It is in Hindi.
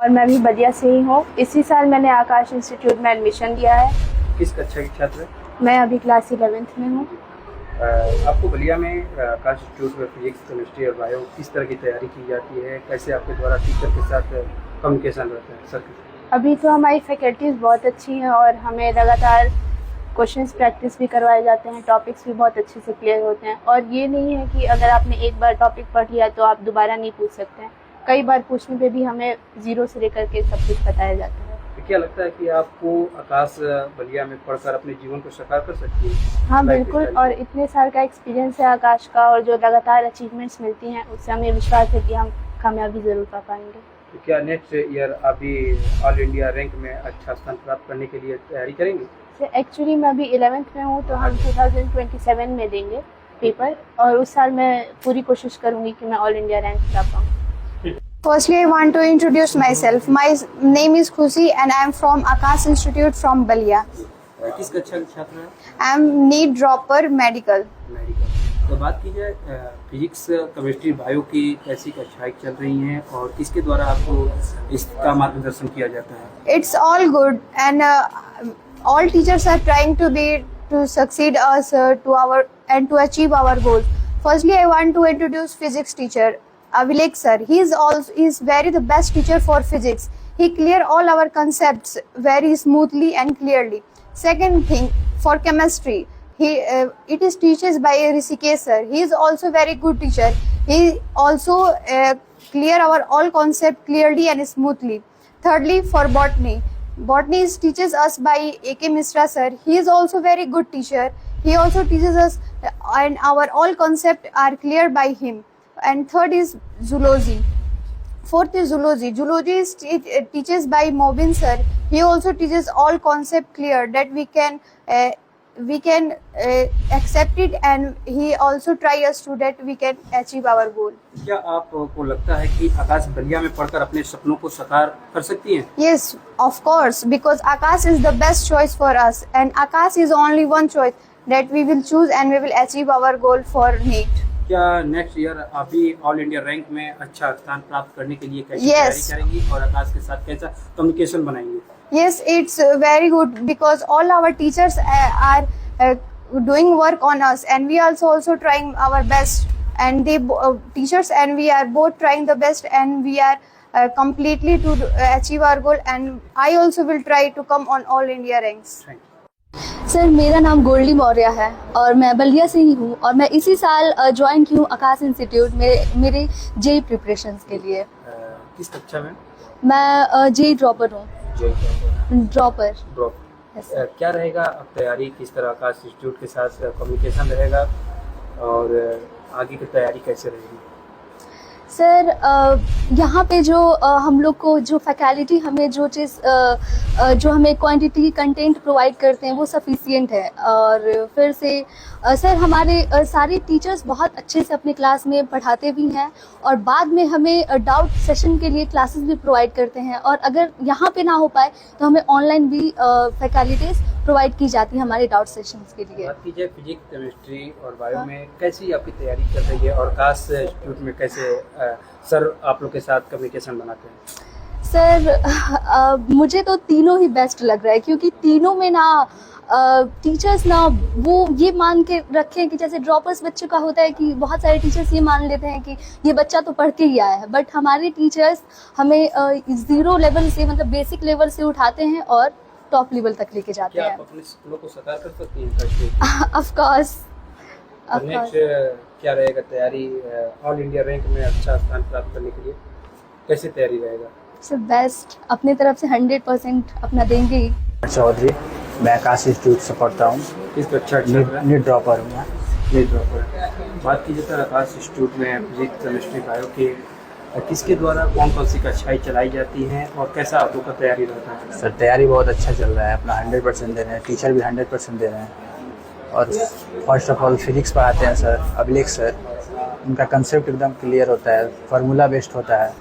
और मैं भी बलिया से ही हूँ। इसी साल मैंने आकाश इंस्टीट्यूट में एडमिशन लिया है। किस कक्षा की छात्र है? मैं अभी क्लास 11th में हूँ। आपको बलिया में आकाश इंस्टीट्यूट में फिजिक्स, केमिस्ट्री और बायो किस तरह की तैयारी की जाती है? कैसे आपके द्वारा टीचर के साथ कम्युनिकेशन रहता है सर? अभी तो हमारी फैकल्टीज़ बहुत अच्छी हैं और हमें लगातार क्वेश्चंस प्रैक्टिस भी करवाए जाते हैं। टॉपिक्स भी बहुत अच्छे से क्लियर होते हैं और ये नहीं है कि अगर आपने एक बार टॉपिक पढ़ लिया तो आप दोबारा नहीं पूछ सकते हैं। कई बार पूछने पे भी हमें जीरो से लेकर के सब कुछ बताया जाता है। तो क्या लगता है कि आपको आकाश बलिया में पढ़कर अपने जीवन को साकार कर सकती है? हाँ बिल्कुल, और इतने साल का एक्सपीरियंस है आकाश का और जो लगातार अचीवमेंट्स मिलती हैं उससे हमें विश्वास है कि हम कामयाबी ज़रूर पा पाएंगे। तो क्या नेक्स्ट ईयर अभी ऑल इंडिया रैंक में अच्छा स्थान प्राप्त करने के लिए तैयारी करेंगे? एक्चुअली मैं अभी 11th में हूँ तो हम 2027 में देंगे पेपर और उस साल मैं पूरी कोशिश करूँगी कि मैं ऑल इंडिया रैंक ला पाऊँ। Firstly, I want to introduce myself. My name is Khushi and I am from Akash Institute from Balia. किस कक्षा के छात्र हैं? I am need dropper medical. Medical. तो बात की जाए फिजिक्स, केमिस्ट्री, बायो की कैसी कक्षाएं चल रही हैं और किसके द्वारा आपको इसका मार्गदर्शन किया जाता है? It's all good and all teachers are trying to succeed us to achieve our goals. Firstly, I want to introduce physics teacher. Avilek sir, he is very the best teacher for physics. He clear all our concepts very smoothly and clearly. Second thing, for chemistry, it is teaches by Rishikesh sir. He is also very good teacher. He also clear our all concept clearly and smoothly. Thirdly, for botany teaches us by A.K. Mishra sir. He is also very good teacher. He also teaches us and our all concept are clear by him. And third is zoology. Fourth is zoology. Zoology is teaches by Mobin sir. He also teaches all concept clear that we can accept it, and he also try us to that we can achieve our goal. क्या आपको लगता है कि आकाश बलिया में पढ़कर अपने सपनों को साकार कर सकती हैं? Yes, of course, because Akash is the best choice for us, and Akash is only one choice that we will choose, and we will achieve our goal for NEET. क्या नेक्स्ट ईयर आप भी ऑल इंडिया रैंक में अच्छा स्थान प्राप्त करने के लिए कैसी Yes. तैयारी करेंगी और आकाश के साथ कैसा कम्युनिकेशन बनाएंगे? Yes, it's very good because all our teachers are doing work on us, and we also trying our best, and they teachers and we are both trying the best, and we are completely to achieve our goal, and I also will try to come on all India ranks. Thank you. Sir मेरा नाम गोल्डी मौर्य है और मैं बलिया से ही हूँ और मैं इसी साल ज्वाइन की हूँ आकाश इंस्टीट्यूट में मेरे जेई प्रिपरेशंस के लिए। किस कक्षा में? मैं जेई ड्रॉपर हूँ। ड्रॉपर। क्या रहेगा अब तैयारी, किस तरह आकाश इंस्टीट्यूट के साथ कम्युनिकेशन रहेगा और आगे की तैयारी कैसे रहेगी? सर यहाँ पे जो हम लोग को जो फैकल्टी हमें जो चीज़ जो हमें क्वांटिटी कंटेंट प्रोवाइड करते हैं वो सफिशिएंट है और फिर से सर हमारे सारे टीचर्स बहुत अच्छे से अपने क्लास में पढ़ाते भी हैं और बाद में हमें डाउट सेशन के लिए क्लासेस भी प्रोवाइड करते हैं और अगर यहाँ पे ना हो पाए तो हमें ऑनलाइन भी फैकल्टीज प्रोवाइड की जाती है हमारे डाउट सेशंस के लिए। बात कीजिए फिजिक्स, केमिस्ट्री और बायो में कैसी आपकी तैयारी चल रही है और आकाश इंस्टीट्यूट में कैसे सर आप लोग के साथ कम्युनिकेशन बनाते हैं? सर मुझे तो तीनों ही बेस्ट लग रहा है क्योंकि तीनों में ना टीचर्स ना वो ये मान के रखें कि जैसे ड्रॉपर्स बच्चों का होता है कि बहुत सारे टीचर्स ये मान लेते हैं कि ये बच्चा तो पढ़ के ही आया है, बट हमारे टीचर्स हमें जीरो लेवल से मतलब बेसिक लेवल से उठाते हैं और टॉप लेवल तक लेके जाते हैं। क्या आप अपने सपनों को साकार कर सकती हैं? Of course. नेक्स्ट क्या रहेगा तैयारी ऑल इंडिया रैंक में अच्छा स्थान प्राप्त करने के लिए? कैसे तैयारी रहेगा? सर बेस्ट अपनी तरफ से 100% अपना देंगे ही। चौधरी, मैं आकाश इंस्टीट्यूट से पढ़ता हूँ। किस कक्षा? नीट ड्रॉपर हूँ मैं। NEET dropper. बात कीजिए सर आकाश इंस्टीट्यूट में फिजिक्स, केमिस्ट्री, बायो के किसके द्वारा कौन सी कक्षाएं चलाई जाती हैं और कैसा आप लोग का तैयारी रहता है? सर तैयारी बहुत अच्छा चल रहा है, अपना 100% दे रहे हैं, टीचर भी 100% दे रहे हैं और फर्स्ट ऑफ ऑल फिजिक्स पढ़ाते हैं सर अभिलेख सर। उनका कंसेप्ट एकदम क्लियर होता है, फार्मूला बेस्ड होता है